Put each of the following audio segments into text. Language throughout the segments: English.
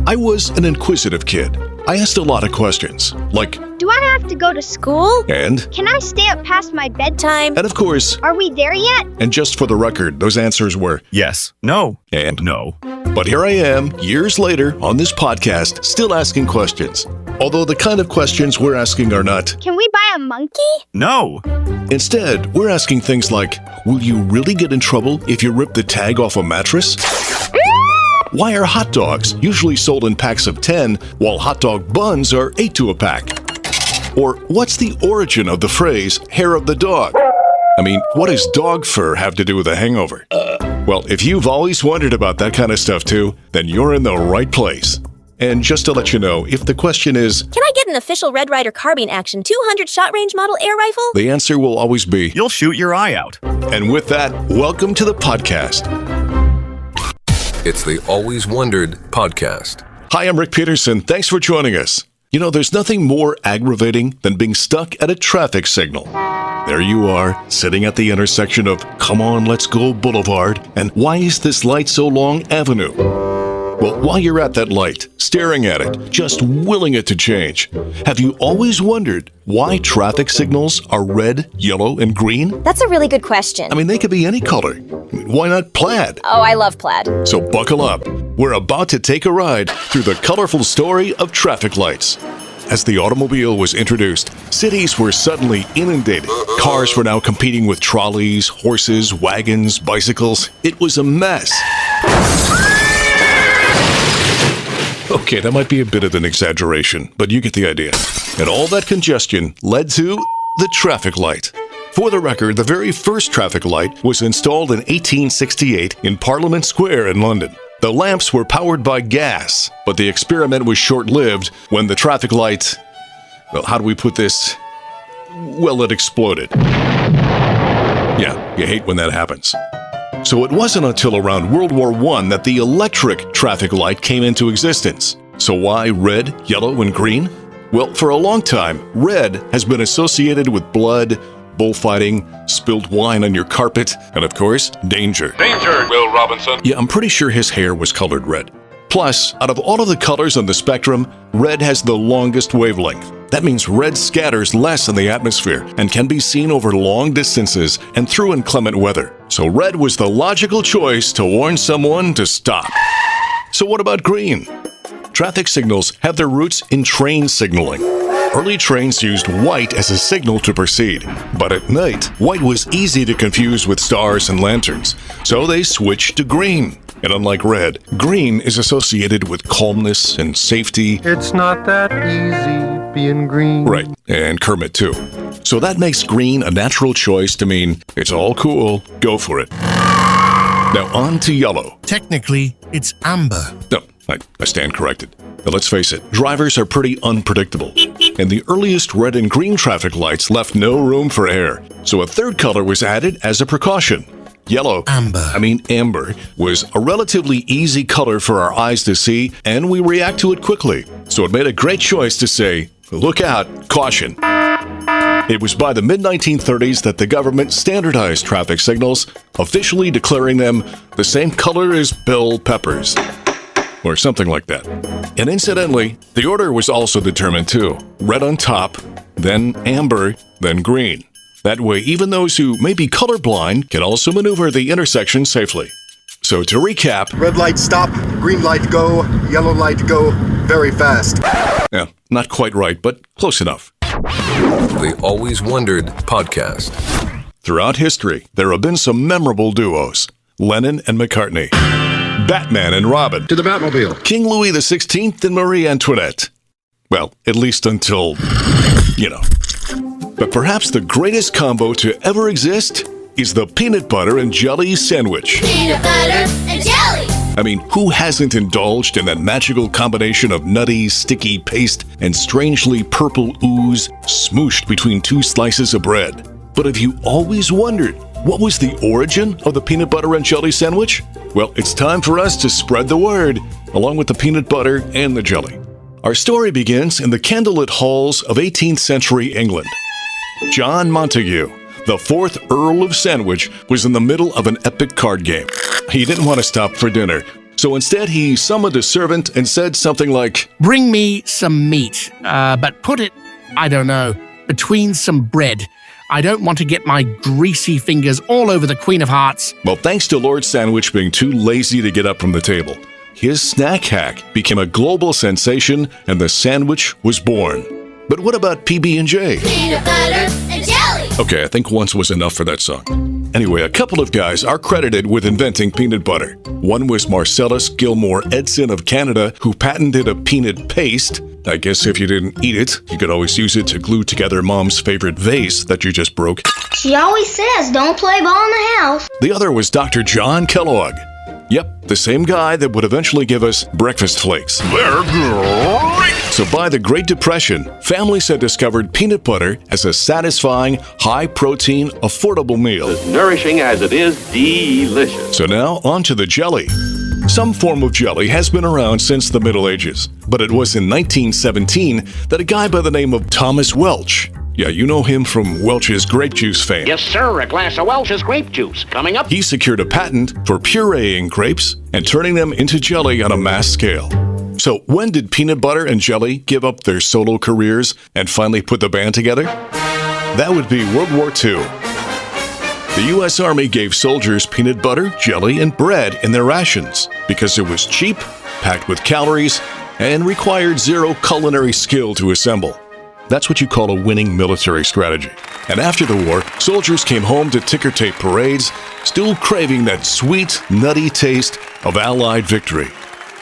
I was an inquisitive kid. I asked a lot of questions, like, do I have to go to school? And? Can I stay up past my bedtime? And of course, are we there yet? And just for the record, those answers were yes, no, and no. But here I am, years later, on this podcast, still asking questions. Although the kind of questions we're asking are not, can we buy a monkey? No. Instead, we're asking things like, will you really get in trouble if you rip the tag off a mattress? Why are hot dogs usually sold in packs of 10, while hot dog buns are 8 to a pack? Or what's the origin of the phrase, hair of the dog? I mean, what does dog fur have to do with a hangover? Well, if you've always wondered about that kind of stuff too, then you're in the right place. And just to let you know, if the question is, can I get an official Red Ryder carbine action 200 shot range model air rifle? The answer will always be, you'll shoot your eye out. And with that, welcome to the podcast. It's the Always Wondered podcast. Hi, I'm Rick Peterson. Thanks for joining us. You know, there's nothing more aggravating than being stuck at a traffic signal. There you are, sitting at the intersection of Come On, Let's Go Boulevard and Why Is This Light So Long Avenue? Well, while you're at that light, staring at it, just willing it to change, have you always wondered why traffic signals are red, yellow, and green? That's a really good question. I mean, they could be any color. Why not plaid? Oh, I love plaid. So buckle up. We're about to take a ride through the colorful story of traffic lights. As the automobile was introduced, cities were suddenly inundated. Cars were now competing with trolleys, horses, wagons, bicycles. It was a mess. Okay, that might be a bit of an exaggeration, but you get the idea. And all that congestion led to the traffic light. For the record, the very first traffic light was installed in 1868 in Parliament Square in London. The lamps were powered by gas, but the experiment was short-lived when the traffic light, well, how do we put this? Well, it exploded. Yeah, you hate when that happens. So it wasn't until around World War I that the electric traffic light came into existence. So why red, yellow, and green? Well, for a long time, red has been associated with blood, bullfighting, spilled wine on your carpet, and of course, danger. Danger, Will Robinson. Yeah, I'm pretty sure his hair was colored red. Plus, out of all of the colors on the spectrum, red has the longest wavelength. That means red scatters less in the atmosphere and can be seen over long distances and through inclement weather. So red was the logical choice to warn someone to stop. So what about green? Traffic signals have their roots in train signaling. Early trains used white as a signal to proceed, but at night, white was easy to confuse with stars and lanterns, so they switched to green. And unlike red, green is associated with calmness and safety. It's not that easy being green. Right, and Kermit too. So that makes green a natural choice to mean, it's all cool, go for it. Now on to yellow. Technically, it's amber. No, I stand corrected. But let's face it, drivers are pretty unpredictable. And the earliest red and green traffic lights left no room for error. So a third color was added as a precaution. Yellow, amber, was a relatively easy color for our eyes to see, and we react to it quickly. So it made a great choice to say, look out, caution. It was by the mid-1930s that the government standardized traffic signals, officially declaring them the same color as bell peppers. Or something like that. And incidentally, the order was also determined too. Red on top, then amber, then green. That way, even those who may be colorblind can also maneuver the intersection safely. So to recap... Red light stop, green light go, yellow light go, very fast. Yeah, not quite right, but close enough. The Always Wondered podcast. Throughout history, there have been some memorable duos. Lennon and McCartney. Batman and Robin. To the Batmobile. King Louis XVI and Marie Antoinette. Well, at least until, you know. But perhaps the greatest combo to ever exist is the peanut butter and jelly sandwich. Peanut butter and jelly! I mean, who hasn't indulged in that magical combination of nutty, sticky paste and strangely purple ooze smooshed between two slices of bread? But have you always wondered, what was the origin of the peanut butter and jelly sandwich? Well, it's time for us to spread the word, along with the peanut butter and the jelly. Our story begins in the candlelit halls of 18th century England. John Montague, the 4th Earl of Sandwich, was in the middle of an epic card game. He didn't want to stop for dinner, So instead, he summoned a servant and said something like, Bring me some meat, but put it, I don't know, between some bread. I don't want to get my greasy fingers all over the Queen of Hearts. well, thanks to Lord Sandwich being too lazy to get up from the table, his snack hack became a global sensation and the sandwich was born. But what about PB&J? Peanut butter and jelly. Okay, I think once was enough for that song. Anyway, a couple of guys are credited with inventing peanut butter. One was Marcellus Gilmore Edson of Canada, who patented a peanut paste. I guess if you didn't eat it, you could always use it to glue together Mom's favorite vase that you just broke. She always says don't play ball in the house. The other was Dr. John Kellogg. Yep, the same guy that would eventually give us breakfast flakes. They're great! So by the Great Depression, families had discovered peanut butter as a satisfying, high-protein, affordable meal. As nourishing as it is delicious. So now, on to the jelly. Some form of jelly has been around since the Middle Ages, but it was in 1917 that a guy by the name of Thomas Welch, yeah, you know him from Welch's grape juice fame. Yes, sir, a glass of Welch's grape juice. Coming up. He secured a patent for pureeing grapes and turning them into jelly on a mass scale. So when did peanut butter and jelly give up their solo careers and finally put the band together? That would be World War II. The U.S. Army gave soldiers peanut butter, jelly, and bread in their rations because it was cheap, packed with calories, and required zero culinary skill to assemble. That's what you call a winning military strategy. And after the war, soldiers came home to ticker tape parades, still craving that sweet, nutty taste of Allied victory.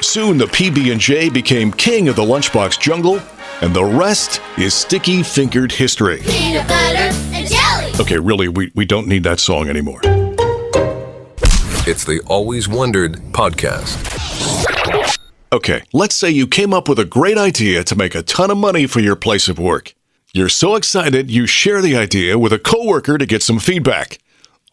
Soon the PB&J became king of the lunchbox jungle, and the rest is sticky-fingered history. Peanut butter and jelly. Okay, really, we don't need that song anymore. It's the Always Wondered podcast. Okay, let's say you came up with a great idea to make a ton of money for your place of work. You're so excited you share the idea with a coworker to get some feedback.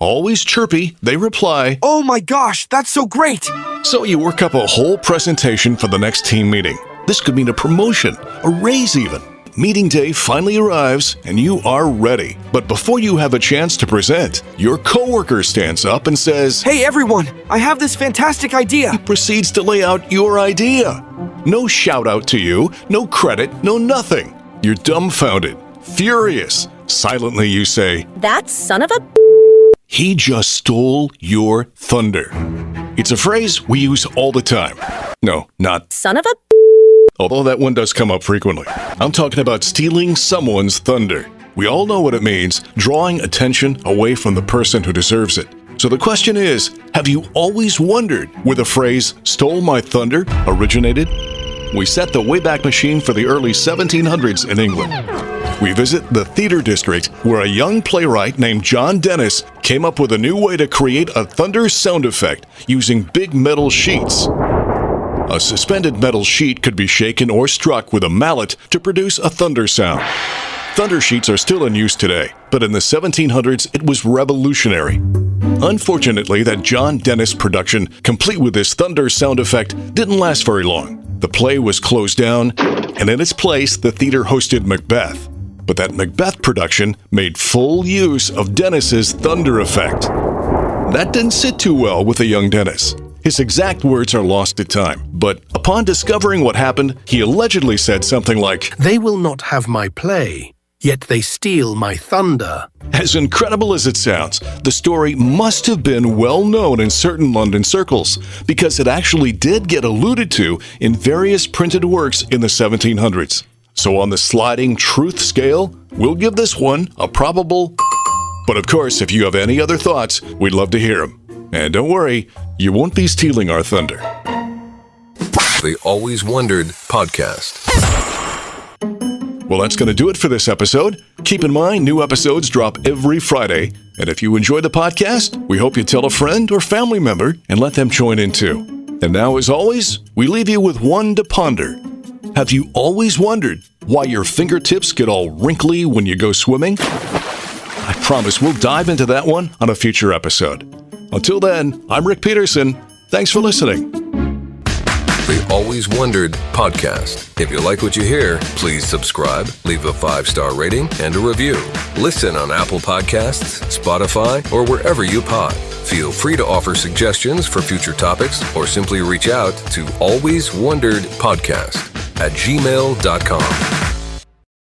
Always chirpy, they reply, Oh my gosh, that's so great! so you work up a whole presentation for the next team meeting. This could mean a promotion, a raise even. Meeting day finally arrives and you are ready. But before you have a chance to present, your coworker stands up and says, Hey everyone, I have this fantastic idea! proceeds to lay out your idea. No shout out to you, no credit, no nothing. You're dumbfounded, furious. Silently you say, That son of a... he just stole your thunder. It's a phrase we use all the time. No, not Son of a... although that one does come up frequently. I'm talking about stealing someone's thunder. We all know what it means, drawing attention away from the person who deserves it. So the question is, have you always wondered where the phrase stole my thunder originated? We set the Wayback Machine for the early 1700s in England. We visit the theater district where a young playwright named John Dennis came up with a new way to create a thunder sound effect using big metal sheets. A suspended metal sheet could be shaken or struck with a mallet to produce a thunder sound. Thunder sheets are still in use today, but in the 1700s it was revolutionary. Unfortunately, that John Dennis production, complete with this thunder sound effect, didn't last very long. The play was closed down, and in its place, the theater hosted Macbeth. But that Macbeth production made full use of Dennis's thunder effect. That didn't sit too well with the young Dennis. His exact words are lost to time, but upon discovering what happened, he allegedly said something like, They will not have my play, yet they steal my thunder. As incredible as it sounds, the story must have been well known in certain London circles, because it actually did get alluded to in various printed works in the 1700s. So on the sliding truth scale, we'll give this one a probable. But of course, if you have any other thoughts, we'd love to hear them. And don't worry, you won't be stealing our thunder. The Always Wondered podcast. Well, that's going to do it for this episode. Keep in mind, new episodes drop every Friday. And if you enjoy the podcast, we hope you tell a friend or family member and let them join in too. And now, as always, we leave you with one to ponder. Have you always wondered why your fingertips get all wrinkly when you go swimming? I promise we'll dive into that one on a future episode. Until then, I'm Rick Peterson. Thanks for listening. The Always Wondered Podcast. If you like what you hear, please subscribe, leave a 5-star rating, and a review. Listen on Apple Podcasts, Spotify, or wherever you pod. Feel free to offer suggestions for future topics or simply reach out to alwayswonderedpodcast@gmail.com.